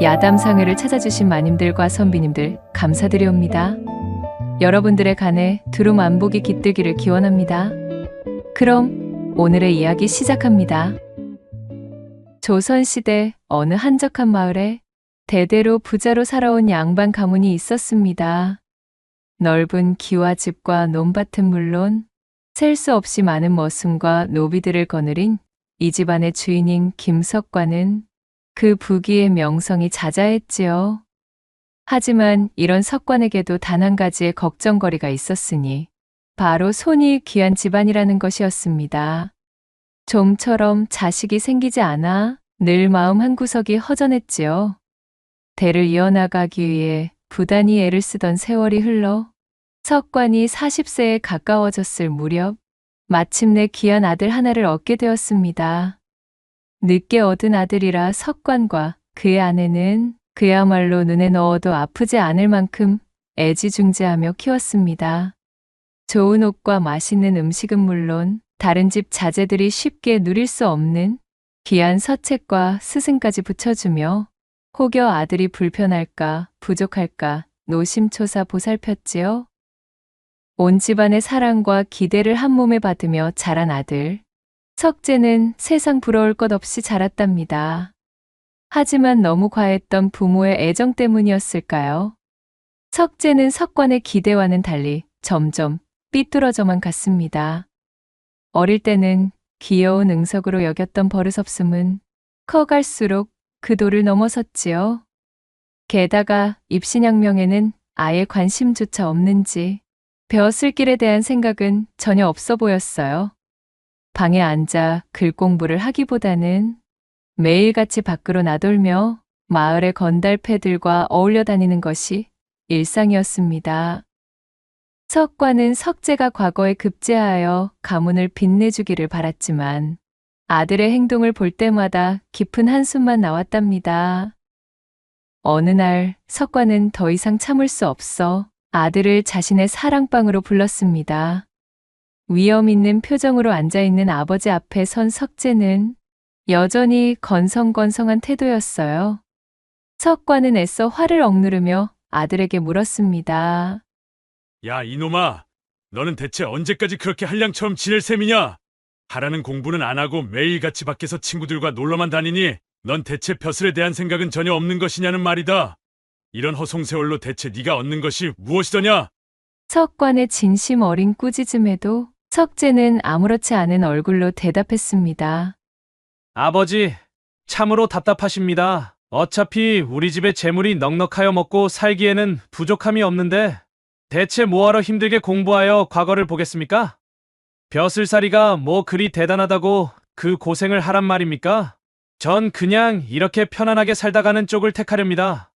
야담상회를 찾아주신 마님들과 선비님들 감사드리옵니다. 여러분들의 간에 두루 만복이 깃들기를 기원합니다. 그럼 오늘의 이야기 시작합니다. 조선시대 어느 한적한 마을에 대대로 부자로 살아온 양반 가문이 있었습니다. 넓은 기와 집과 논밭은 물론 셀 수 없이 많은 머슴과 노비들을 거느린 이 집안의 주인인 김석과는 그 부귀의 명성이 자자했지요. 하지만 이런 석관에게도 단 한 가지의 걱정거리가 있었으니 바로 손이 귀한 집안이라는 것이었습니다. 좀처럼 자식이 생기지 않아 늘 마음 한구석이 허전했지요. 대를 이어나가기 위해 부단히 애를 쓰던 세월이 흘러 석관이 40세에 가까워졌을 무렵 마침내 귀한 아들 하나를 얻게 되었습니다. 늦게 얻은 아들이라 석관과 그의 아내는 그야말로 눈에 넣어도 아프지 않을 만큼 애지중지하며 키웠습니다. 좋은 옷과 맛있는 음식은 물론 다른 집 자제들이 쉽게 누릴 수 없는 귀한 서책과 스승까지 붙여주며 혹여 아들이 불편할까 부족할까 노심초사 보살폈지요. 온 집안의 사랑과 기대를 한 몸에 받으며 자란 아들 석재는 세상 부러울 것 없이 자랐답니다. 하지만 너무 과했던 부모의 애정 때문이었을까요? 석재는 석관의 기대와는 달리 점점 삐뚤어져만 갔습니다. 어릴 때는 귀여운 응석으로 여겼던 버릇없음은 커갈수록 그 도를 넘어섰지요. 게다가 입신양명에는 아예 관심조차 없는지 배웠을 길에 대한 생각은 전혀 없어 보였어요. 방에 앉아 글 공부를 하기보다는 매일같이 밖으로 나돌며 마을의 건달패들과 어울려 다니는 것이 일상이었습니다. 석관은 석재가 과거에 급제하여 가문을 빛내주기를 바랐지만 아들의 행동을 볼 때마다 깊은 한숨만 나왔답니다. 어느 날 석관은 더 이상 참을 수 없어 아들을 자신의 사랑방으로 불렀습니다. 위험 있는 표정으로 앉아있는 아버지 앞에 선 석재는 여전히 건성건성한 태도였어요. 석관은 애써 화를 억누르며 아들에게 물었습니다. 야, 이놈아, 너는 대체 언제까지 그렇게 한량처럼 지낼 셈이냐? 하라는 공부는 안 하고 매일같이 밖에서 친구들과 놀러만 다니니 넌 대체 벼슬에 대한 생각은 전혀 없는 것이냐는 말이다. 이런 허송세월로 대체 네가 얻는 것이 무엇이더냐? 석관의 진심 어린 꾸짖음에도 석재는 아무렇지 않은 얼굴로 대답했습니다. 아버지, 참으로 답답하십니다. 어차피 우리 집에 재물이 넉넉하여 먹고 살기에는 부족함이 없는데 대체 뭐하러 힘들게 공부하여 과거를 보겠습니까? 벼슬살이가 뭐 그리 대단하다고 그 고생을 하란 말입니까? 전 그냥 이렇게 편안하게 살다가는 쪽을 택하렵니다.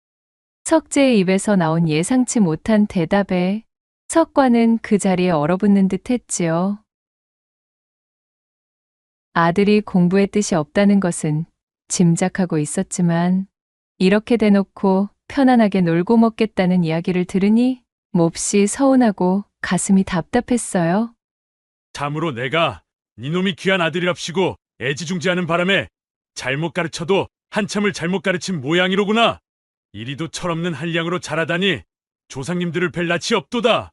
석재의 입에서 나온 예상치 못한 대답에 석관은 그 자리에 얼어붙는 듯 했지요. 아들이 공부에 뜻이 없다는 것은 짐작하고 있었지만 이렇게 대놓고 편안하게 놀고 먹겠다는 이야기를 들으니 몹시 서운하고 가슴이 답답했어요. 참으로 내가 니놈이 귀한 아들이랍시고 애지중지하는 바람에 잘못 가르쳐도 한참을 잘못 가르친 모양이로구나. 이리도 철없는 한량으로 자라다니 조상님들을 뵐 낯이 없도다.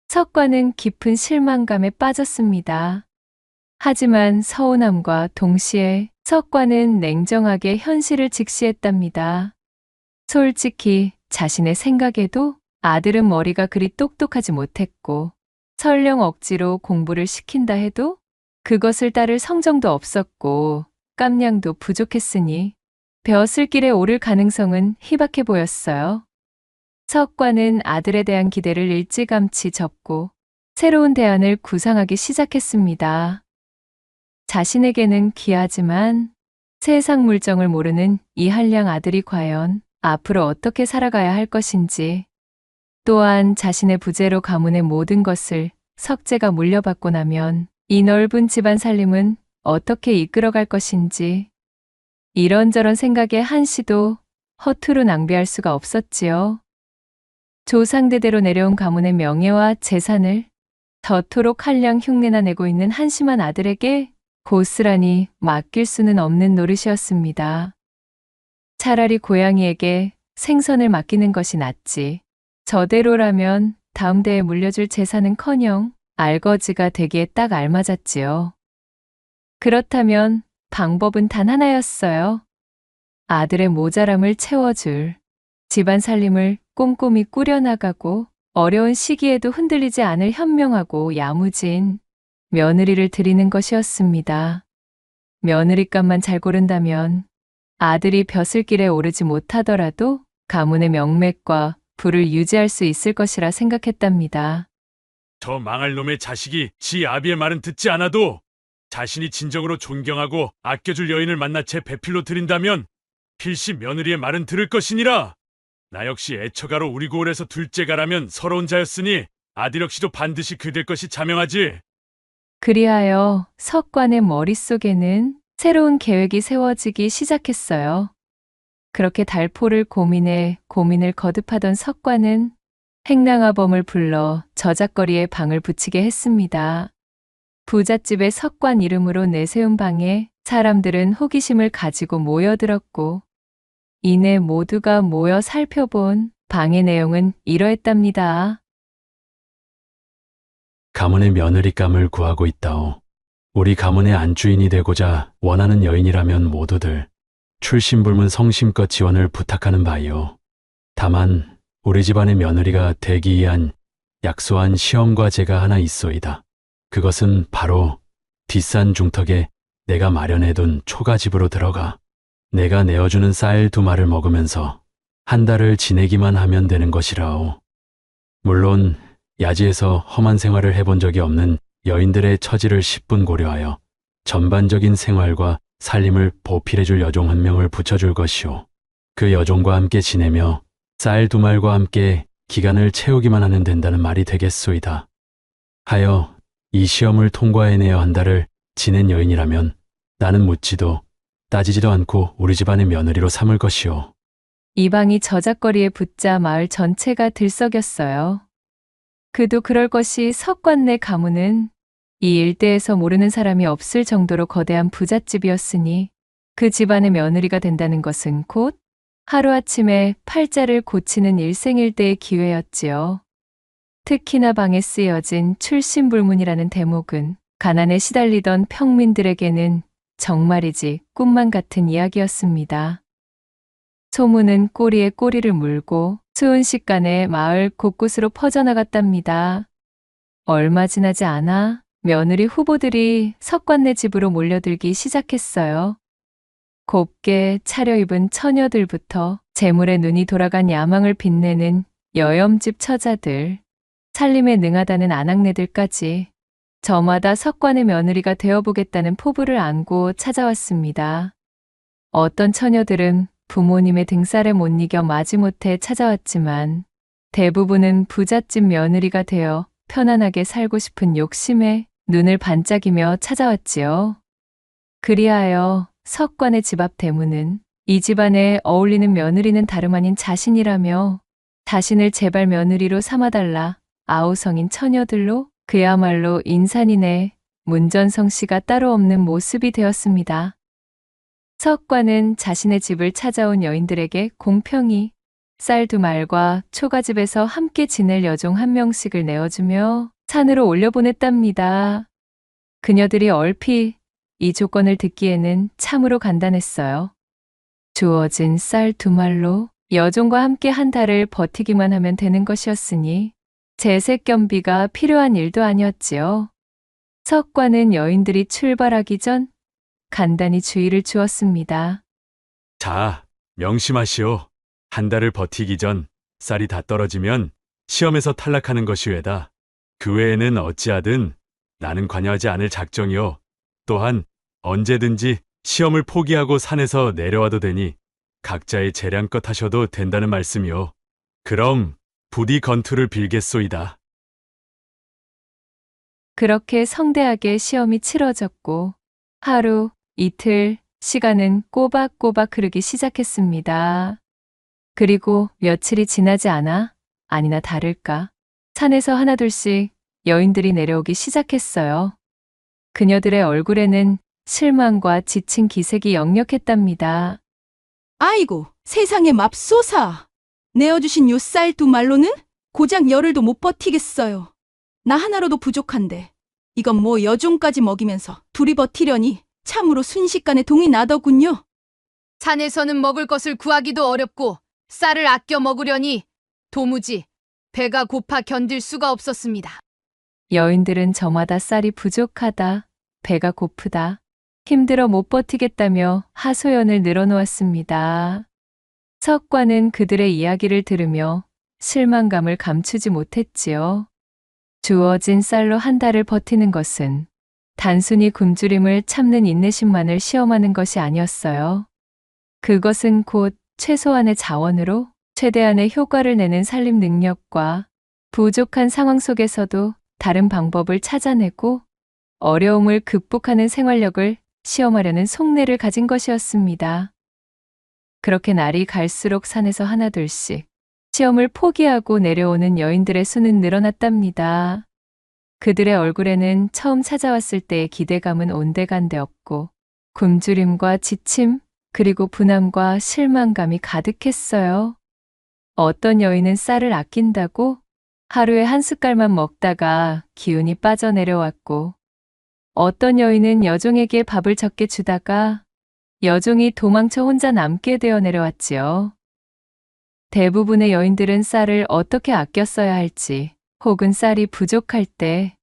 석관은 깊은 실망감에 빠졌습니다. 하지만 서운함과 동시에 석관은 냉정하게 현실을 직시했답니다. 솔직히 자신의 생각에도 아들은 머리가 그리 똑똑하지 못했고 설령 억지로 공부를 시킨다 해도 그것을 따를 성정도 없었고 깜냥도 부족했으니 벼슬 길에 오를 가능성은 희박해 보였어요. 석관은 아들에 대한 기대를 일찌감치 접고 새로운 대안을 구상하기 시작했습니다. 자신에게는 귀하지만 세상 물정을 모르는 이 한량 아들이 과연 앞으로 어떻게 살아가야 할 것인지, 또한 자신의 부재로 가문의 모든 것을 석재가 물려받고 나면 이 넓은 집안 살림은 어떻게 이끌어갈 것인지, 이런저런 생각에 한시도 허투루 낭비할 수가 없었지요. 조상대대로 내려온 가문의 명예와 재산을 더토록 한량 흉내나 내고 있는 한심한 아들에게 고스란히 맡길 수는 없는 노릇이었습니다. 차라리 고양이에게 생선을 맡기는 것이 낫지. 저대로라면 다음 대에 물려줄 재산은커녕 알거지가 되기에 딱 알맞았지요. 그렇다면 방법은 단 하나였어요. 아들의 모자람을 채워줄, 집안 살림을 꼼꼼히 꾸려나가고 어려운 시기에도 흔들리지 않을 현명하고 야무진 며느리를 드리는 것이었습니다. 며느리감만 잘 고른다면 아들이 벼슬길에 오르지 못하더라도 가문의 명맥과 부를 유지할 수 있을 것이라 생각했답니다. 저 망할 놈의 자식이 지 아비의 말은 듣지 않아도 자신이 진정으로 존경하고 아껴줄 여인을 만나 제 배필로 드린다면 필시 며느리의 말은 들을 것이니라. 나 역시 애처가로 우리 고을에서 둘째가라면 서러운 자였으니 아들 역시도 반드시 그될 것이 자명하지. 그리하여 석관의 머릿속에는 새로운 계획이 세워지기 시작했어요. 그렇게 달포를 고민해 고민을 거듭하던 석관은 행랑아범을 불러 저작거리에 방을 붙이게 했습니다. 부잣집의 석관 이름으로 내세운 방에 사람들은 호기심을 가지고 모여들었고 이내 모두가 모여 살펴본 방의 내용은 이러했답니다. 가문의 며느리감을 구하고 있다오. 우리 가문의 안주인이 되고자 원하는 여인이라면 모두들 출신불문 성심껏 지원을 부탁하는 바이오. 다만 우리 집안의 며느리가 되기 위한 약소한 시험과 제가 하나 있소이다. 그것은 바로 뒷산 중턱에 내가 마련해둔 초가집으로 들어가 내가 내어주는 쌀 2마를 먹으면서 한 달을 지내기만 하면 되는 것이라오. 물론 야지에서 험한 생활을 해본 적이 없는 여인들의 처지를 10분 고려하여 전반적인 생활과 살림을 보필해줄 여종 1명을 붙여줄 것이오. 그 여종과 함께 지내며 쌀 2말과 함께 기간을 채우기만 하면 된다는 말이 되겠소이다. 하여 이 시험을 통과해내어 한 달을 지낸 여인이라면 나는 묻지도 따지지도 않고 우리 집안의 며느리로 삼을 것이오. 이 방이 저작거리에 붙자 마을 전체가 들썩였어요. 그도 그럴 것이 석관내 가문은 이 일대에서 모르는 사람이 없을 정도로 거대한 부잣집이었으니 그 집안의 며느리가 된다는 것은 곧 하루아침에 팔자를 고치는 일생일대의 기회였지요. 특히나 방에 쓰여진 출신불문이라는 대목은 가난에 시달리던 평민들에게는 정말이지 꿈만 같은 이야기였습니다. 소문은 꼬리에 꼬리를 물고 순식간에 마을 곳곳으로 퍼져나갔답니다. 얼마 지나지 않아 며느리 후보들이 석관네 집으로 몰려들기 시작했어요. 곱게 차려입은 처녀들부터 재물에 눈이 돌아간 야망을 빛내는 여염집 처자들, 살림에 능하다는 아낙네들까지 저마다 석관의 며느리가 되어보겠다는 포부를 안고 찾아왔습니다. 어떤 처녀들은 부모님의 등살에 못 이겨 마지못해 찾아왔지만 대부분은 부잣집 며느리가 되어 편안하게 살고 싶은 욕심에 눈을 반짝이며 찾아왔지요. 그리하여 석관의 집 앞 대문은 이 집안에 어울리는 며느리는 다름 아닌 자신이라며 자신을 제발 며느리로 삼아달라 아우성인 처녀들로 그야말로 인산인해 문전성시가 따로 없는 모습이 되었습니다. 석관은 자신의 집을 찾아온 여인들에게 공평히 쌀 2말과 초가집에서 함께 지낼 여종 1명씩을 내어주며 산으로 올려보냈답니다. 그녀들이 얼핏 이 조건을 듣기에는 참으로 간단했어요. 주어진 쌀 2말로 여종과 함께 한 달을 버티기만 하면 되는 것이었으니 재색견비가 필요한 일도 아니었지요. 석관은 여인들이 출발하기 전 간단히 주의를 주었습니다. 자, 명심하시오. 한 달을 버티기 전 쌀이 다 떨어지면 시험에서 탈락하는 것이 외다. 그 외에는 어찌하든 나는 관여하지 않을 작정이요. 또한 언제든지 시험을 포기하고 산에서 내려와도 되니 각자의 재량껏 하셔도 된다는 말씀이요. 그럼 부디 건투를 빌겠소이다. 그렇게 성대하게 시험이 치러졌고 하루, 이틀, 시간은 꼬박꼬박 흐르기 시작했습니다. 그리고 며칠이 지나지 않아 아니나 다를까 산에서 하나둘씩 여인들이 내려오기 시작했어요. 그녀들의 얼굴에는 실망과 지친 기색이 역력했답니다. 아이고, 세상에 맙소사. 내어주신 요 쌀 두 말로는 고작 열흘도 못 버티겠어요. 나 하나로도 부족한데 이건 뭐 여종까지 먹이면서 둘이 버티려니 참으로 순식간에 동이 나더군요. 산에서는 먹을 것을 구하기도 어렵고 쌀을 아껴 먹으려니 도무지 배가 고파 견딜 수가 없었습니다. 여인들은 저마다 쌀이 부족하다, 배가 고프다, 힘들어 못 버티겠다며 하소연을 늘어놓았습니다. 석관은 그들의 이야기를 들으며 실망감을 감추지 못했지요. 주어진 쌀로 한 달을 버티는 것은 단순히 굶주림을 참는 인내심만을 시험하는 것이 아니었어요. 그것은 곧 최소한의 자원으로 최대한의 효과를 내는 살림 능력과 부족한 상황 속에서도 다른 방법을 찾아내고 어려움을 극복하는 생활력을 시험하려는 속내를 가진 것이었습니다. 그렇게 날이 갈수록 산에서 하나둘씩 시험을 포기하고 내려오는 여인들의 수는 늘어났답니다. 그들의 얼굴에는 처음 찾아왔을 때의 기대감은 온데간데 없고 굶주림과 지침, 그리고 분함과 실망감이 가득했어요. 어떤 여인은 쌀을 아낀다고 하루에 한 숟갈만 먹다가 기운이 빠져내려왔고, 어떤 여인은 여종에게 밥을 적게 주다가 여종이 도망쳐 혼자 남게 되어 내려왔지요. 대부분의 여인들은 쌀을 어떻게 아껴 써야 할지, 혹은 쌀이 부족할 때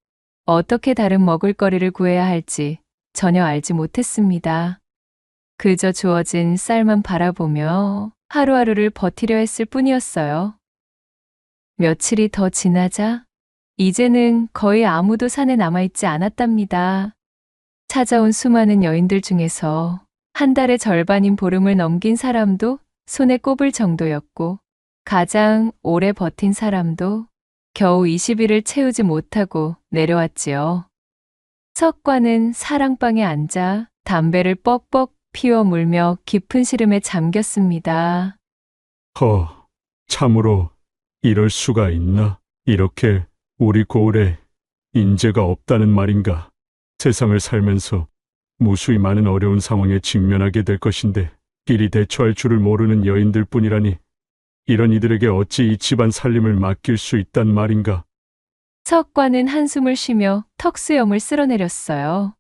어떻게 다른 먹을거리를 구해야 할지 전혀 알지 못했습니다. 그저 주어진 쌀만 바라보며 하루하루를 버티려 했을 뿐이었어요. 며칠이 더 지나자 이제는 거의 아무도 산에 남아있지 않았답니다. 찾아온 수많은 여인들 중에서 한 달의 절반인 보름을 넘긴 사람도 손에 꼽을 정도였고, 가장 오래 버틴 사람도 겨우 20일을 채우지 못하고 내려왔지요. 석관은 사랑방에 앉아 담배를 뻑뻑 피워 물며 깊은 시름에 잠겼습니다. 참으로 이럴 수가 있나? 이렇게 우리 고을에 인재가 없다는 말인가? 세상을 살면서 무수히 많은 어려운 상황에 직면하게 될 것인데 끼리 대처할 줄을 모르는 여인들 뿐이라니, 이런 이들에게 어찌 이 집안 살림을 맡길 수 있단 말인가? 석관은 한숨을 쉬며 턱수염을 쓸어내렸어요.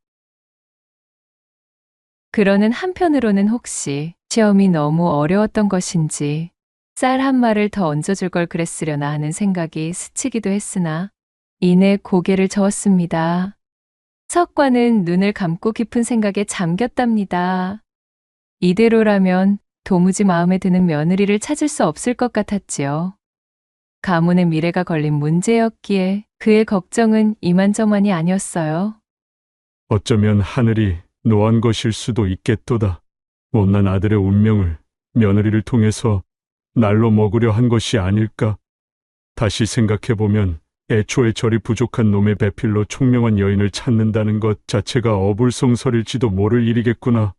그러는 한편으로는 혹시 시험이 너무 어려웠던 것인지 쌀 한 말을 더 얹어줄 걸 그랬으려나 하는 생각이 스치기도 했으나 이내 고개를 저었습니다. 석관은 눈을 감고 깊은 생각에 잠겼답니다. 이대로라면 도무지 마음에 드는 며느리를 찾을 수 없을 것 같았지요. 가문의 미래가 걸린 문제였기에 그의 걱정은 이만저만이 아니었어요. 어쩌면 하늘이 노한 것일 수도 있겠도다. 못난 아들의 운명을 며느리를 통해서 날로 먹으려 한 것이 아닐까? 다시 생각해보면 애초에 저리 부족한 놈의 배필로 총명한 여인을 찾는다는 것 자체가 어불성설일지도 모를 일이겠구나.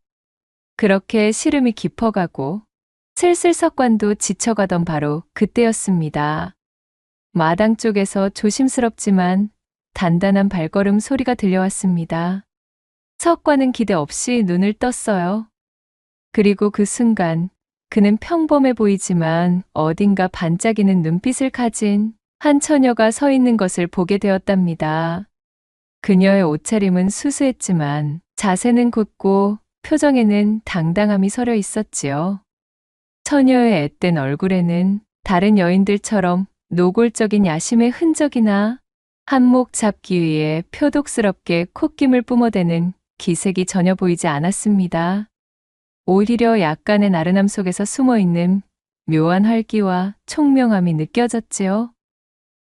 그렇게 시름이 깊어가고 슬슬 석관도 지쳐가던 바로 그때였습니다. 마당 쪽에서 조심스럽지만 단단한 발걸음 소리가 들려왔습니다. 석관은 기대 없이 눈을 떴어요. 그리고 그 순간 그는 평범해 보이지만 어딘가 반짝이는 눈빛을 가진 한 처녀가 서 있는 것을 보게 되었답니다. 그녀의 옷차림은 수수했지만 자세는 곧고 표정에는 당당함이 서려 있었지요. 처녀의 앳된 얼굴에는 다른 여인들처럼 노골적인 야심의 흔적이나 한몫 잡기 위해 표독스럽게 콧김을 뿜어대는 기색이 전혀 보이지 않았습니다. 오히려 약간의 나른함 속에서 숨어있는 묘한 활기와 총명함이 느껴졌지요.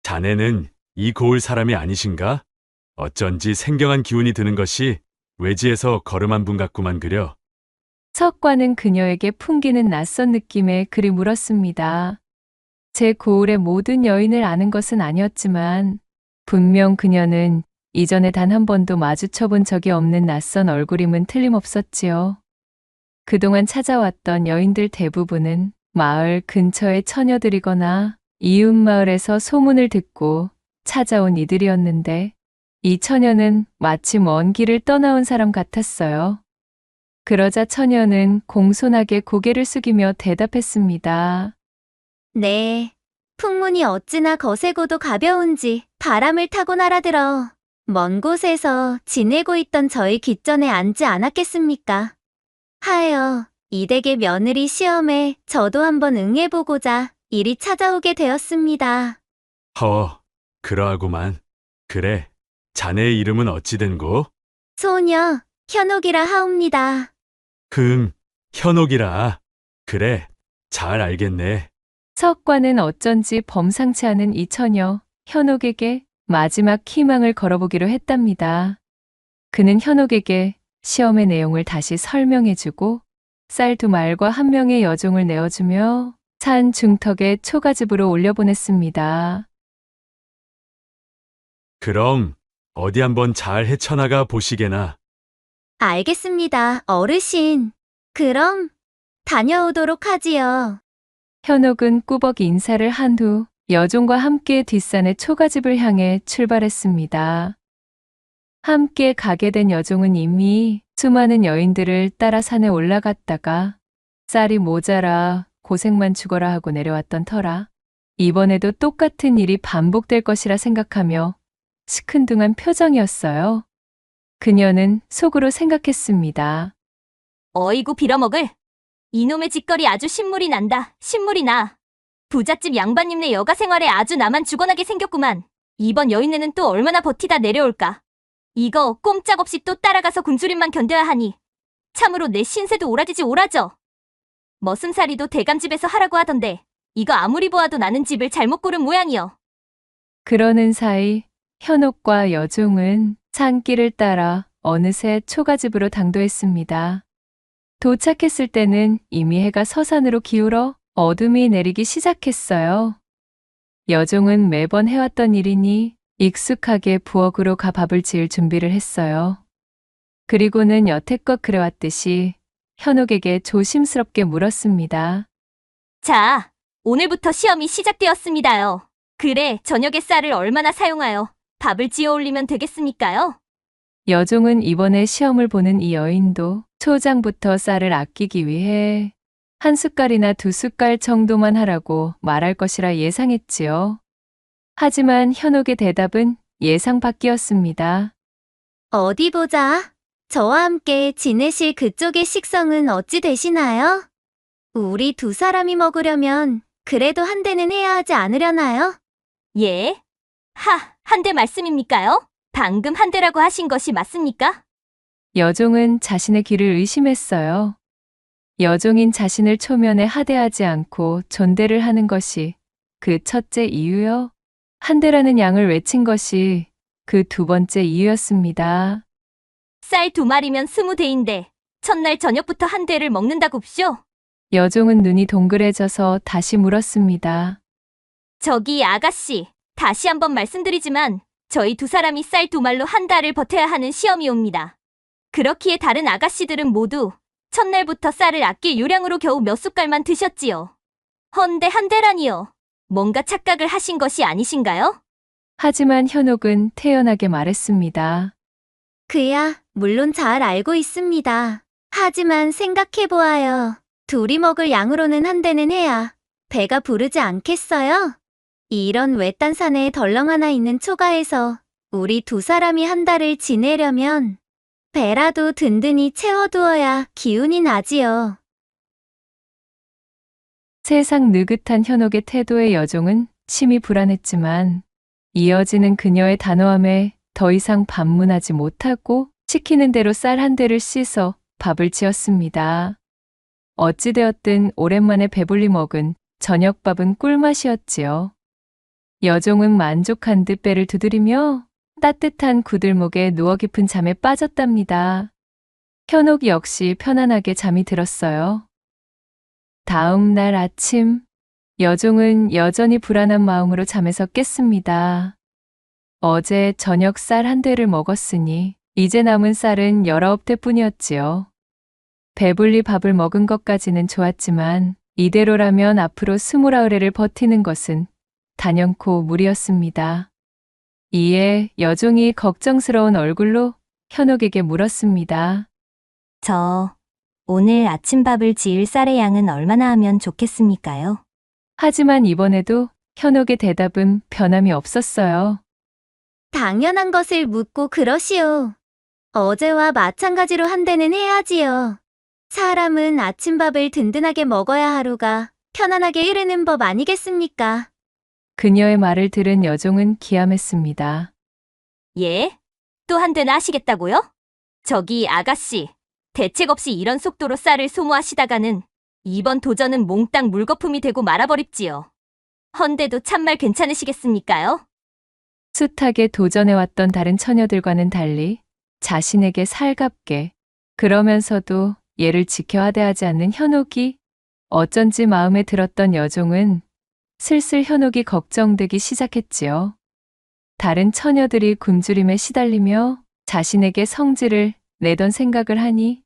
자네는 이 고을 사람이 아니신가? 어쩐지 생경한 기운이 드는 것이 외지에서 걸음한 분 같구만 그려. 석관은 그녀에게 풍기는 낯선 느낌에 그리 물었습니다. 제 고을의 모든 여인을 아는 것은 아니었지만 분명 그녀는 이전에 단 한 번도 마주쳐본 적이 없는 낯선 얼굴임은 틀림없었지요. 그동안 찾아왔던 여인들 대부분은 마을 근처의 처녀들이거나 이웃 마을에서 소문을 듣고 찾아온 이들이었는데 이 처녀는 마치 먼 길을 떠나온 사람 같았어요. 그러자 처녀는 공손하게 고개를 숙이며 대답했습니다. 네. 풍문이 어찌나 거세고도 가벼운지 바람을 타고 날아들어 먼 곳에서 지내고 있던 저희 귓전에 앉지 않았겠습니까? 하여 이 댁의 며느리 시험에 저도 한번 응해보고자 이리 찾아오게 되었습니다. 그러하구만. 그래, 자네의 이름은 어찌 된고? 소녀 현옥이라 하옵니다. 현옥이라. 그래, 잘 알겠네. 서옥과는 어쩐지 범상치 않은 이 처녀 현옥에게 마지막 희망을 걸어보기로 했답니다. 그는 현옥에게 시험의 내용을 다시 설명해주고 쌀 2말과 1명의 여종을 내어주며 산 중턱에 초가집으로 올려보냈습니다. 그럼 어디 한번 잘 헤쳐나가 보시게나. 알겠습니다, 어르신. 그럼 다녀오도록 하지요. 현옥은 꾸벅 인사를 한 후 여종과 함께 뒷산의 초가집을 향해 출발했습니다. 함께 가게 된 여종은 이미 수많은 여인들을 따라 산에 올라갔다가 쌀이 모자라 고생만 죽어라 하고 내려왔던 터라 이번에도 똑같은 일이 반복될 것이라 생각하며 시큰둥한 표정이었어요. 그녀는 속으로 생각했습니다. 어이구 빌어먹을. 이놈의 짓거리 아주 신물이 난다. 신물이 나. 부잣집 양반님네 여가 생활에 아주 나만 죽어나게 생겼구만. 이번 여인네는 또 얼마나 버티다 내려올까. 이거 꼼짝없이 또 따라가서 굶주림만 견뎌야 하니 참으로 내 신세도 오라지지 오라져. 머슴살이도 대감집에서 하라고 하던데 이거 아무리 보아도 나는 집을 잘못 고른 모양이여. 그러는 사이 현옥과 여종은 산길을 따라 어느새 초가집으로 당도했습니다. 도착했을 때는 이미 해가 서산으로 기울어 어둠이 내리기 시작했어요. 여종은 매번 해왔던 일이니 익숙하게 부엌으로 가 밥을 지을 준비를 했어요. 그리고는 여태껏 그래왔듯이 현옥에게 조심스럽게 물었습니다. 자, 오늘부터 시험이 시작되었습니다요. 그래, 저녁에 쌀을 얼마나 사용하여 밥을 지어 올리면 되겠습니까요? 여종은 이번에 시험을 보는 이 여인도 초장부터 쌀을 아끼기 위해 1숟갈이나 2숟갈 정도만 하라고 말할 것이라 예상했지요. 하지만 현옥의 대답은 예상 밖이었습니다. 어디 보자. 저와 함께 지내실 그쪽의 식성은 어찌 되시나요? 우리 2사람이 먹으려면 그래도 한 대는 해야 하지 않으려나요? 예? 한 대 말씀입니까요? 방금 한 대라고 하신 것이 맞습니까? 여종은 자신의 귀를 의심했어요. 여종인 자신을 초면에 하대하지 않고 존대를 하는 것이 그 첫째 이유요. 한 대라는 양을 외친 것이 그 2번째 이유였습니다. 쌀 2마리면 20대인데 첫날 저녁부터 한 대를 먹는다굽쇼? 여종은 눈이 동그래져서 다시 물었습니다. 저기 아가씨, 다시 한번 말씀드리지만 저희 2사람이 쌀 2말로 한 달을 버텨야 하는 시험이 옵니다. 그렇기에 다른 아가씨들은 모두 첫날부터 쌀을 아낄 요량으로 겨우 몇 숟갈만 드셨지요. 헌데 한 대라니요. 뭔가 착각을 하신 것이 아니신가요? 하지만 현옥은 태연하게 말했습니다. 그야 물론 잘 알고 있습니다. 하지만 생각해보아요. 둘이 먹을 양으로는 한 대는 해야 배가 부르지 않겠어요? 이런 외딴 산에 덜렁 하나 있는 초가에서 우리 2사람이 한 달을 지내려면 배라도 든든히 채워두어야 기운이 나지요. 세상 느긋한 현옥의 태도에 여종은 심히 불안했지만 이어지는 그녀의 단호함에 더 이상 반문하지 못하고 시키는 대로 쌀 한 대를 씻어 밥을 지었습니다. 어찌되었든 오랜만에 배불리 먹은 저녁밥은 꿀맛이었지요. 여종은 만족한 듯 배를 두드리며 따뜻한 구들목에 누워 깊은 잠에 빠졌답니다. 현옥 역시 편안하게 잠이 들었어요. 다음 날 아침, 여종은 여전히 불안한 마음으로 잠에서 깼습니다. 어제 저녁 쌀 한 대를 먹었으니 이제 남은 쌀은 19대뿐이었지요. 배불리 밥을 먹은 것까지는 좋았지만 이대로라면 앞으로 29회를 버티는 것은 단연코 무리였습니다. 이에 여종이 걱정스러운 얼굴로 현옥에게 물었습니다. 저 오늘 아침밥을 지을 쌀의 양은 얼마나 하면 좋겠습니까요? 하지만 이번에도 현옥의 대답은 변함이 없었어요. 당연한 것을 묻고 그러시오. 어제와 마찬가지로 한 대는 해야지요. 사람은 아침밥을 든든하게 먹어야 하루가 편안하게 흐르는 법 아니겠습니까? 그녀의 말을 들은 여종은 기함했습니다. 예? 또 한 대나 하시겠다고요? 저기 아가씨, 대책 없이 이런 속도로 쌀을 소모하시다가는 이번 도전은 몽땅 물거품이 되고 말아버립지요. 헌데도 참말 괜찮으시겠습니까요? 숱하게 도전해왔던 다른 처녀들과는 달리 자신에게 살갑게 그러면서도 얘를 지켜 하대하지 않는 현옥이 어쩐지 마음에 들었던 여종은 슬슬 현옥이 걱정되기 시작했지요. 다른 처녀들이 굶주림에 시달리며 자신에게 성질을 내던 생각을 하니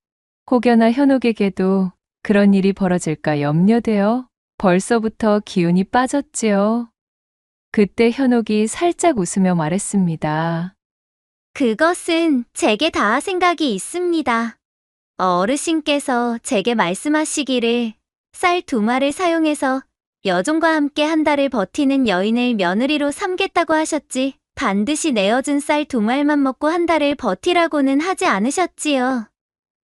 혹여나 현옥에게도 그런 일이 벌어질까 염려되어 벌써부터 기운이 빠졌지요. 그때 현옥이 살짝 웃으며 말했습니다. 그것은 제게 다 생각이 있습니다. 어르신께서 제게 말씀하시기를 쌀 2마를 사용해서 여종과 함께 한 달을 버티는 여인을 며느리로 삼겠다고 하셨지 반드시 내어준 쌀 2말만 먹고 한 달을 버티라고는 하지 않으셨지요.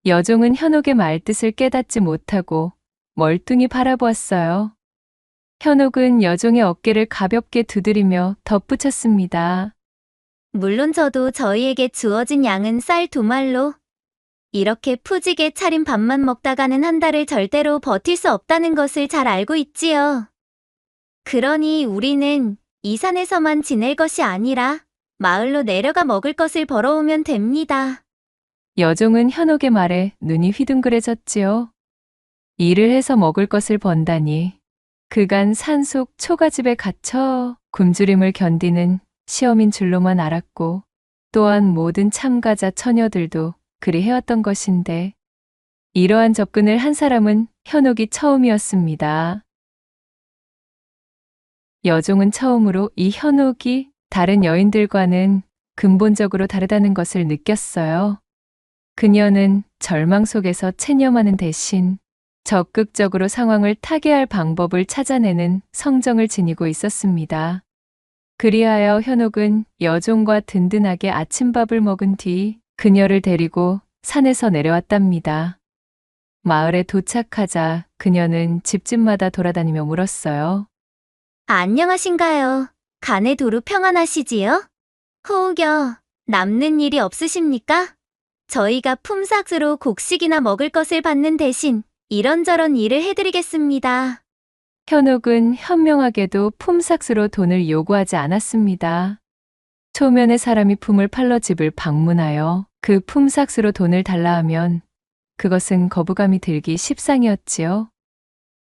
여종은 현옥의 말뜻을 깨닫지 못하고 멀뚱히 바라보았어요. 현옥은 여종의 어깨를 가볍게 두드리며 덧붙였습니다. 물론 저도 저희에게 주어진 양은 쌀 2말로 이렇게 푸지게 차린 밥만 먹다가는 한 달을 절대로 버틸 수 없다는 것을 잘 알고 있지요. 그러니 우리는 이 산에서만 지낼 것이 아니라 마을로 내려가 먹을 것을 벌어오면 됩니다. 여종은 현옥의 말에 눈이 휘둥그레졌지요. 일을 해서 먹을 것을 번다니 그간 산속 초가집에 갇혀 굶주림을 견디는 시험인 줄로만 알았고 또한 모든 참가자 처녀들도 그리 해왔던 것인데 이러한 접근을 한 사람은 현옥이 처음이었습니다. 여종은 처음으로 이 현옥이 다른 여인들과는 근본적으로 다르다는 것을 느꼈어요. 그녀는 절망 속에서 체념하는 대신 적극적으로 상황을 타개할 방법을 찾아내는 성정을 지니고 있었습니다. 그리하여 현옥은 여종과 든든하게 아침밥을 먹은 뒤 그녀를 데리고 산에서 내려왔답니다. 마을에 도착하자 그녀는 집집마다 돌아다니며 물었어요. 안녕하신가요? 간에 두루 평안하시지요? 호우겨, 남는 일이 없으십니까? 저희가 품삯으로 곡식이나 먹을 것을 받는 대신 이런저런 일을 해드리겠습니다. 현옥은 현명하게도 품삯으로 돈을 요구하지 않았습니다. 초면에 사람이 품을 팔러 집을 방문하여 그 품삯으로 돈을 달라 하면 그것은 거부감이 들기 십상이었지요.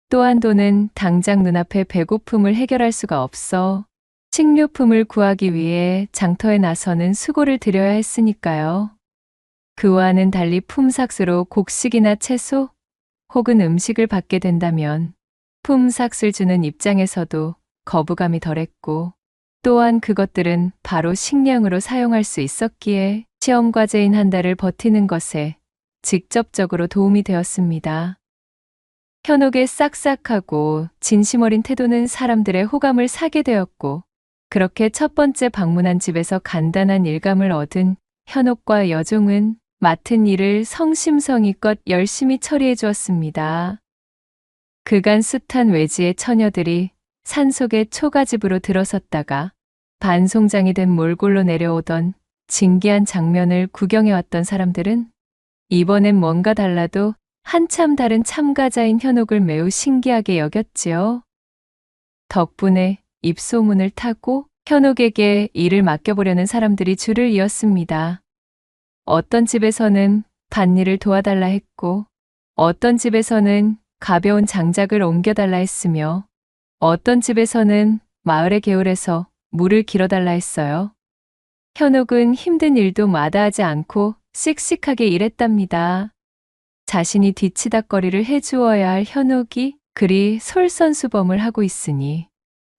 또한 돈은 당장 눈앞의 배고픔을 해결할 수가 없어 식료품을 구하기 위해 장터에 나서는 수고를 들여야 했으니까요. 그와는 달리 품삯으로 곡식이나 채소 혹은 음식을 받게 된다면 품삯을 주는 입장에서도 거부감이 덜했고 또한 그것들은 바로 식량으로 사용할 수 있었기에 시험 과제인 한 달을 버티는 것에 직접적으로 도움이 되었습니다. 현옥의 싹싹하고 진심 어린 태도는 사람들의 호감을 사게 되었고 그렇게 첫 번째 방문한 집에서 간단한 일감을 얻은 현옥과 여종은 맡은 일을 성심성의껏 열심히 처리해 주었습니다. 그간 숱한 외지의 처녀들이 산속의 초가집으로 들어섰다가 반송장이 된 몰골로 내려오던 진기한 장면을 구경해왔던 사람들은 이번엔 뭔가 달라도 한참 다른 참가자인 현옥을 매우 신기하게 여겼지요. 덕분에 입소문을 타고 현옥에게 일을 맡겨보려는 사람들이 줄을 이었습니다. 어떤 집에서는 밭일을 도와달라 했고 어떤 집에서는 가벼운 장작을 옮겨달라 했으며 어떤 집에서는 마을의 개울에서 물을 길어달라 했어요. 현옥은 힘든 일도 마다하지 않고 씩씩하게 일했답니다. 자신이 뒤치다꺼리를 해주어야 할 현옥이 그리 솔선수범을 하고 있으니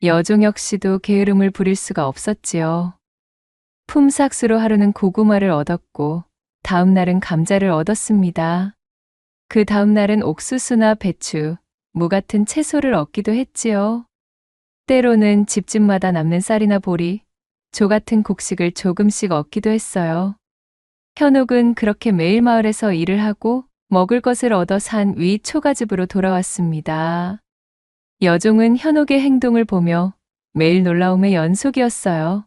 여종 역시도 게으름을 부릴 수가 없었지요. 품삯으로 하루는 고구마를 얻었고 다음 날은 감자를 얻었습니다. 그 다음 날은 옥수수나 배추, 무 같은 채소를 얻기도 했지요. 때로는 집집마다 남는 쌀이나 보리, 조 같은 곡식을 조금씩 얻기도 했어요. 현옥은 그렇게 매일 마을에서 일을 하고 먹을 것을 얻어 산 위 초가집으로 돌아왔습니다. 여종은 현옥의 행동을 보며 매일 놀라움의 연속이었어요.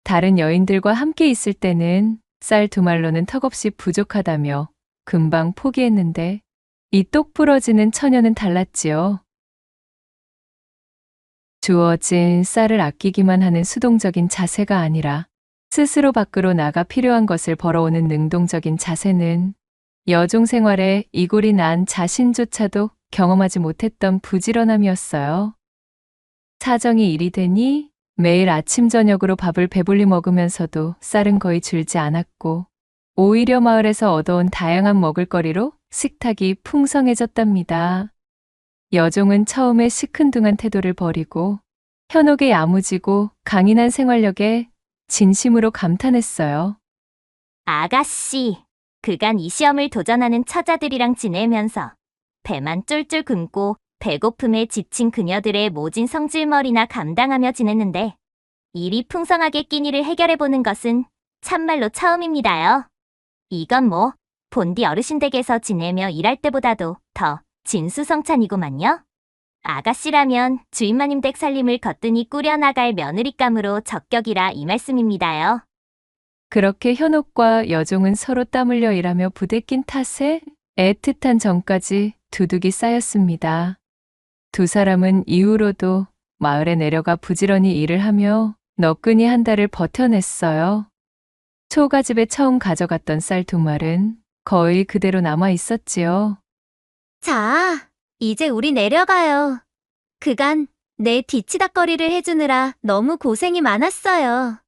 다른 여인들과 함께 있을 때는 쌀 2말로는 턱없이 부족하다며 금방 포기했는데 이 똑 부러지는 처녀는 달랐지요. 주어진 쌀을 아끼기만 하는 수동적인 자세가 아니라 스스로 밖으로 나가 필요한 것을 벌어오는 능동적인 자세는 여종 생활에 이골이 난 자신조차도 경험하지 못했던 부지런함이었어요. 사정이 일이 되니 매일 아침 저녁으로 밥을 배불리 먹으면서도 쌀은 거의 줄지 않았고 오히려 마을에서 얻어온 다양한 먹을거리로 식탁이 풍성해졌답니다. 여종은 처음에 시큰둥한 태도를 버리고 현옥의 야무지고 강인한 생활력에 진심으로 감탄했어요. 아가씨, 그간 이 시험을 도전하는 처자들이랑 지내면서 배만 쫄쫄 굶고 배고픔에 지친 그녀들의 모진 성질머리나 감당하며 지냈는데 일이 풍성하게 끼니를 해결해보는 것은 참말로 처음입니다요. 이건 뭐 본디 어르신 댁에서 지내며 일할 때보다도 더 진수성찬이구만요. 아가씨라면 주인마님 댁 살림을 거뜬히 꾸려나갈 며느리감으로 적격이라 이 말씀입니다요. 그렇게 현옥과 여종은 서로 땀 흘려 일하며 부대낀 탓에 애틋한 정까지 두둑이 쌓였습니다. 두 사람은 이후로도 마을에 내려가 부지런히 일을 하며 너끈히 한 달을 버텨냈어요. 초가집에 처음 가져갔던 쌀 2말은 거의 그대로 남아 있었지요. 자, 이제 우리 내려가요. 그간 내 뒤치다꺼리를 해주느라 너무 고생이 많았어요.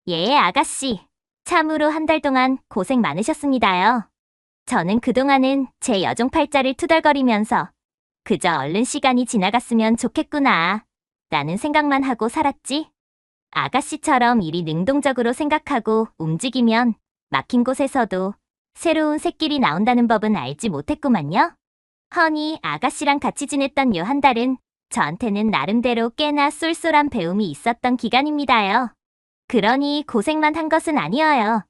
예, 아가씨. 참으로 한 달 동안 고생 많으셨습니다요. 저는 그동안은 제 여종 팔자를 투덜거리면서 그저 얼른 시간이 지나갔으면 좋겠구나 라는 생각만 하고 살았지. 아가씨처럼 일이 능동적으로 생각하고 움직이면 막힌 곳에서도 새로운 샛길이 나온다는 법은 알지 못했구만요. 허니 아가씨랑 같이 지냈던 요 한 달은 저한테는 나름대로 꽤나 쏠쏠한 배움이 있었던 기간입니다요. 그러니 고생만 한 것은 아니어요.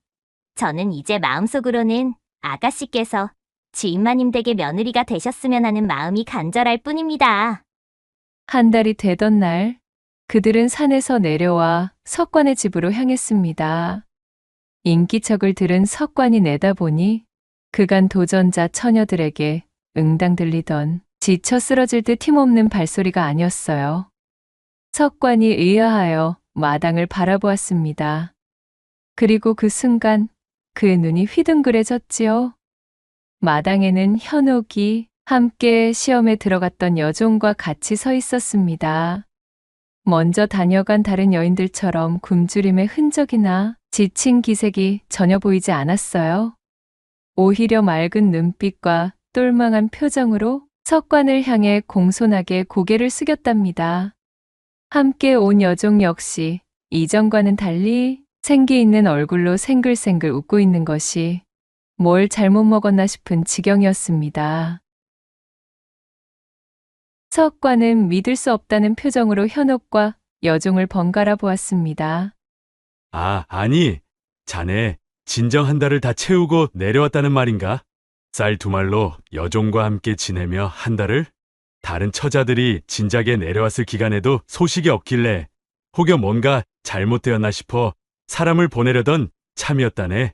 저는 이제 마음속으로는 아가씨께서 주인마님 댁의 며느리가 되셨으면 하는 마음이 간절할 뿐입니다. 한 달이 되던 날 그들은 산에서 내려와 석관의 집으로 향했습니다. 인기척을 들은 석관이 내다보니 그간 도전자 처녀들에게 응당 들리던 지쳐 쓰러질 듯 힘없는 발소리가 아니었어요. 석관이 의아하여 마당을 바라보았습니다. 그리고 그 순간 그 눈이 휘둥그레졌지요. 마당에는 현옥이 함께 시험에 들어갔던 여종과 같이 서 있었습니다. 먼저 다녀간 다른 여인들처럼 굶주림의 흔적이나 지친 기색이 전혀 보이지 않았어요. 오히려 맑은 눈빛과 똘망한 표정으로 석관을 향해 공손하게 고개를 숙였답니다. 함께 온 여종 역시 이전과는 달리 생기 있는 얼굴로 생글생글 웃고 있는 것이 뭘 잘못 먹었나 싶은 지경이었습니다. 석관은 믿을 수 없다는 표정으로 현옥과 여종을 번갈아 보았습니다. 아니, 자네 진정 한 달을 다 채우고 내려왔다는 말인가? 쌀 2말로 여종과 함께 지내며 한 달을? 다른 처자들이 진작에 내려왔을 기간에도 소식이 없길래 혹여 뭔가 잘못되었나 싶어 사람을 보내려던 참이었다네.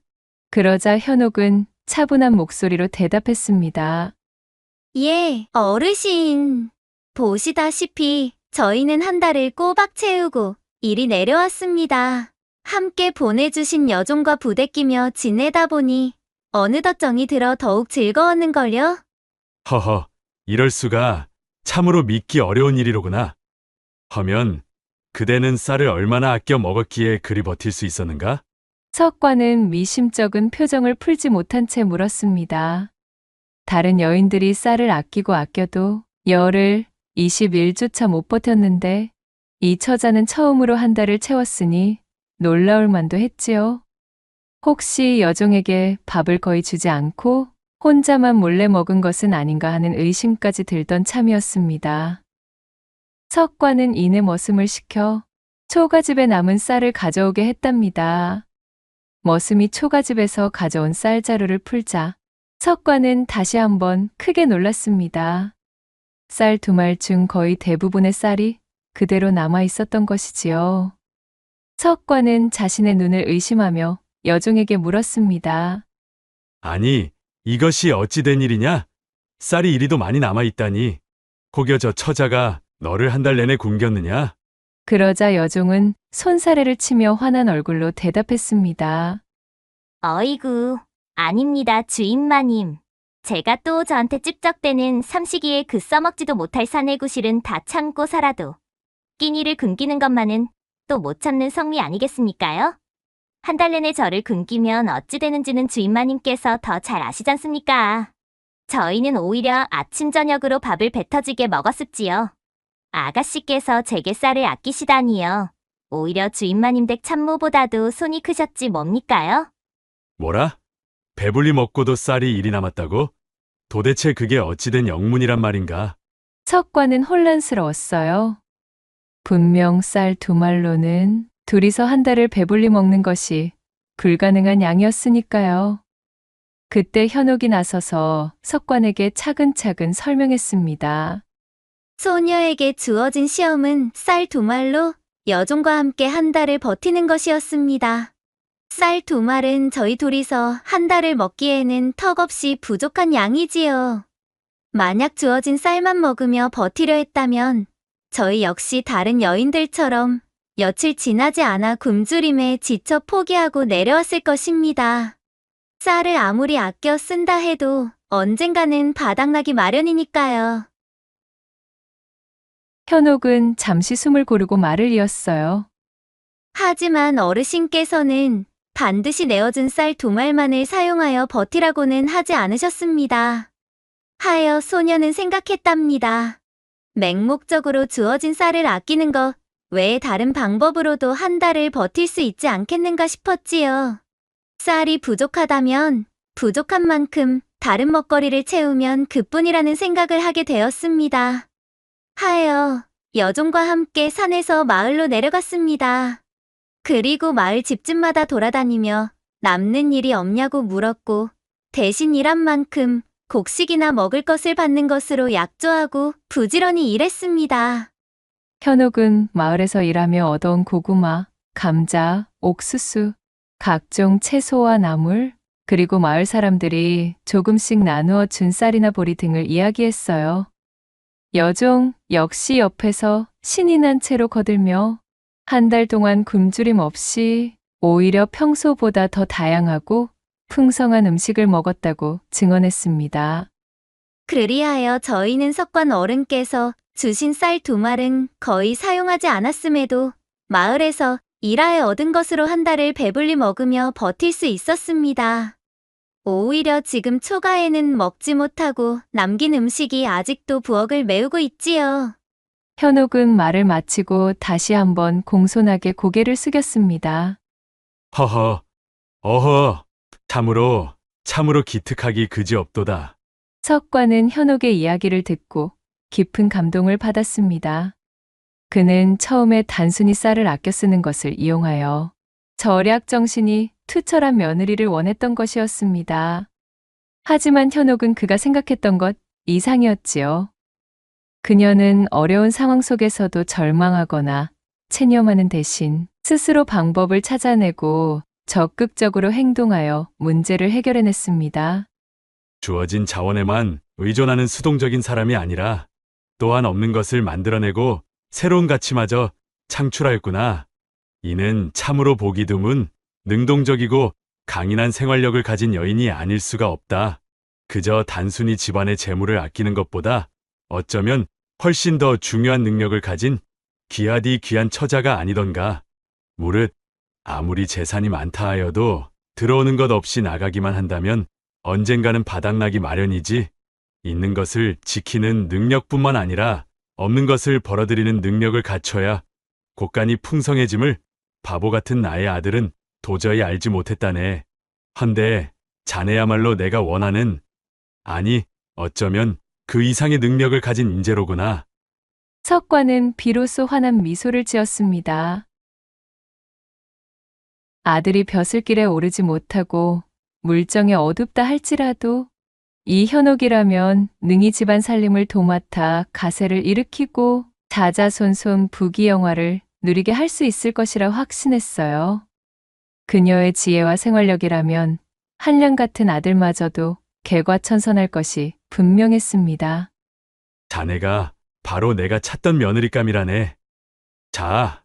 그러자 현옥은 차분한 목소리로 대답했습니다. 예, 어르신. 보시다시피 저희는 한 달을 꼬박 채우고 이리 내려왔습니다. 함께 보내주신 여종과 부대끼며 지내다 보니 어느덧 정이 들어 더욱 즐거웠는걸요? 허허, 이럴 수가. 참으로 믿기 어려운 일이로구나. 허면 그대는 쌀을 얼마나 아껴 먹었기에 그리 버틸 수 있었는가? 석관은 미심쩍은 표정을 풀지 못한 채 물었습니다. 다른 여인들이 쌀을 아끼고 아껴도 열흘 20일조차 못 버텼는데 이 처자는 처음으로 한 달을 채웠으니 놀라울 만도 했지요. 혹시 여종에게 밥을 거의 주지 않고 혼자만 몰래 먹은 것은 아닌가 하는 의심까지 들던 참이었습니다. 석과는 이내 머슴을 시켜 초가집에 남은 쌀을 가져오게 했답니다. 머슴이 초가집에서 가져온 쌀 자루를 풀자 석과는 다시 한번 크게 놀랐습니다. 쌀 2말 중 거의 대부분의 쌀이 그대로 남아 있었던 것이지요. 석과는 자신의 눈을 의심하며 여종에게 물었습니다. 아니, 이것이 어찌 된 일이냐? 쌀이 이리도 많이 남아있다니. 혹여 저 처자가 너를 한 달 내내 굶겼느냐? 그러자 여종은 손사래를 치며 화난 얼굴로 대답했습니다. 어이구, 아닙니다, 주인마님. 제가 또 저한테 찝적대는 삼시기에 그 써먹지도 못할 사내구실은 다 참고 살아도 끼니를 굶기는 것만은 또 못 참는 성미 아니겠습니까요? 한 달 내내 저를 굶기면 어찌 되는지는 주인마님께서 더 잘 아시잖습니까? 저희는 오히려 아침 저녁으로 밥을 배 터지게 먹었습지요. 아가씨께서 제게 쌀을 아끼시다니요. 오히려 주인마님 댁 참모보다도 손이 크셨지 뭡니까요? 뭐라? 배불리 먹고도 쌀이 일이 남았다고? 도대체 그게 어찌 된 영문이란 말인가? 석과는 혼란스러웠어요. 분명 쌀 2말로는 둘이서 한 달을 배불리 먹는 것이 불가능한 양이었으니까요. 그때 현옥이 나서서 석관에게 차근차근 설명했습니다. 소녀에게 주어진 시험은 쌀 2말로 여종과 함께 한 달을 버티는 것이었습니다. 쌀 2말은 저희 둘이서 한 달을 먹기에는 턱없이 부족한 양이지요. 만약 주어진 쌀만 먹으며 버티려 했다면 저희 역시 다른 여인들처럼 며칠 지나지 않아 굶주림에 지쳐 포기하고 내려왔을 것입니다. 쌀을 아무리 아껴 쓴다 해도 언젠가는 바닥나기 마련이니까요. 현옥은 잠시 숨을 고르고 말을 이었어요. 하지만 어르신께서는 반드시 내어준 쌀 2말만을 사용하여 버티라고는 하지 않으셨습니다. 하여 소녀는 생각했답니다. 맹목적으로 주어진 쌀을 아끼는 것 외에 다른 방법으로도 한 달을 버틸 수 있지 않겠는가 싶었지요. 쌀이 부족하다면 부족한 만큼 다른 먹거리를 채우면 그뿐이라는 생각을 하게 되었습니다. 하여 여종과 함께 산에서 마을로 내려갔습니다. 그리고 마을 집집마다 돌아다니며 남는 일이 없냐고 물었고 대신 일한 만큼 곡식이나 먹을 것을 받는 것으로 약조하고 부지런히 일했습니다. 현옥은 마을에서 일하며 얻어온 고구마, 감자, 옥수수, 각종 채소와 나물, 그리고 마을 사람들이 조금씩 나누어 준 쌀이나 보리 등을 이야기했어요. 여종 역시 옆에서 신이 난 채로 거들며 한 달 동안 굶주림 없이 오히려 평소보다 더 다양하고 풍성한 음식을 먹었다고 증언했습니다. 그리하여 저희는 석관 어른께서 주신 쌀 2말은 거의 사용하지 않았음에도 마을에서 일하여 얻은 것으로 한 달을 배불리 먹으며 버틸 수 있었습니다. 오히려 지금 초가에는 먹지 못하고 남긴 음식이 아직도 부엌을 메우고 있지요. 현옥은 말을 마치고 다시 한번 공손하게 고개를 숙였습니다. 허허, 어허, 참으로 기특하기 그지없도다. 석과는 현옥의 이야기를 듣고 깊은 감동을 받았습니다. 그는 처음에 단순히 쌀을 아껴 쓰는 것을 이용하여 절약 정신이 투철한 며느리를 원했던 것이었습니다. 하지만 현옥은 그가 생각했던 것 이상이었지요. 그녀는 어려운 상황 속에서도 절망하거나 체념하는 대신 스스로 방법을 찾아내고 적극적으로 행동하여 문제를 해결해냈습니다. 주어진 자원에만 의존하는 수동적인 사람이 아니라 또한 없는 것을 만들어내고 새로운 가치마저 창출하였구나. 이는 참으로 보기 드문 능동적이고 강인한 생활력을 가진 여인이 아닐 수가 없다. 그저 단순히 집안의 재물을 아끼는 것보다 어쩌면 훨씬 더 중요한 능력을 가진 귀하디 귀한 처자가 아니던가. 무릇 아무리 재산이 많다 하여도 들어오는 것 없이 나가기만 한다면 언젠가는 바닥나기 마련이지. 있는 것을 지키는 능력뿐만 아니라 없는 것을 벌어들이는 능력을 갖춰야 곳간이 풍성해짐을 바보 같은 나의 아들은 도저히 알지 못했다네. 헌데 자네야말로 내가 원하는 아니, 어쩌면 그 이상의 능력을 가진 인재로구나. 석관은 비로소 환한 미소를 지었습니다. 아들이 벼슬길에 오르지 못하고 물정에 어둡다 할지라도 이 현옥이라면 능히 집안 살림을 도맡아 가세를 일으키고 자자손손 부귀영화를 누리게 할 수 있을 것이라 확신했어요. 그녀의 지혜와 생활력이라면 한량 같은 아들마저도 개과천선할 것이 분명했습니다. 자네가 바로 내가 찾던 며느리감이라네. 자,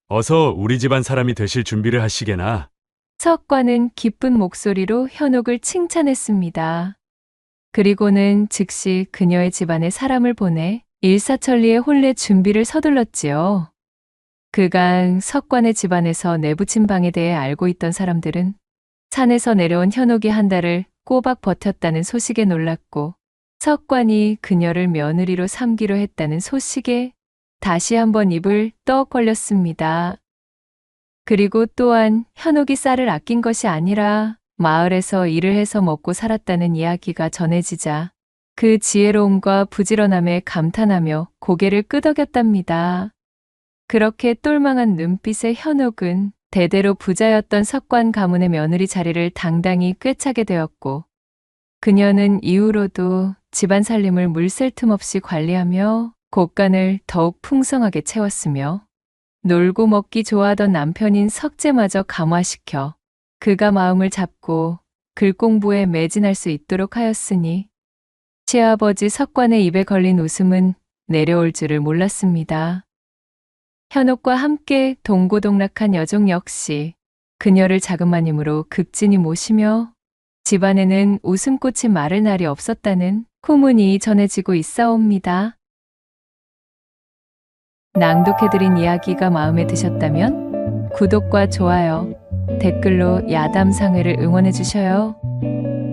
어서 우리 집안 사람이 되실 준비를 하시게나. 석관은 기쁜 목소리로 현옥을 칭찬했습니다. 그리고는 즉시 그녀의 집안에 사람을 보내 일사천리의 혼례 준비를 서둘렀지요. 그간 석관의 집안에서 내부친 방에 대해 알고 있던 사람들은 산에서 내려온 현옥이 한 달을 꼬박 버텼다는 소식에 놀랐고, 석관이 그녀를 며느리로 삼기로 했다는 소식에 다시 한번 입을 떡 벌렸습니다. 그리고 또한 현옥이 쌀을 아낀 것이 아니라 마을에서 일을 해서 먹고 살았다는 이야기가 전해지자 그 지혜로움과 부지런함에 감탄하며 고개를 끄덕였답니다. 그렇게 똘망한 눈빛의 현옥은 대대로 부자였던 석관 가문의 며느리 자리를 당당히 꿰차게 되었고, 그녀는 이후로도 집안 살림을 물샐 틈 없이 관리하며 곳간을 더욱 풍성하게 채웠으며, 놀고 먹기 좋아하던 남편인 석재마저 감화시켜 그가 마음을 잡고 글 공부에 매진할 수 있도록 하였으니 시아버지 석관의 입에 걸린 웃음은 내려올 줄을 몰랐습니다. 현옥과 함께 동고동락한 여종 역시 그녀를 자그마님으로 극진히 모시며 집안에는 웃음꽃이 마를 날이 없었다는 후문이 전해지고 있사옵니다. 낭독해드린 이야기가 마음에 드셨다면 구독과 좋아요, 댓글로 야담상회를 응원해 주셔요.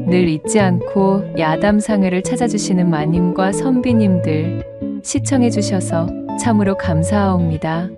늘 잊지 않고 야담상회를 찾아주시는 마님과 선비님들 시청해 주셔서 참으로 감사하옵니다.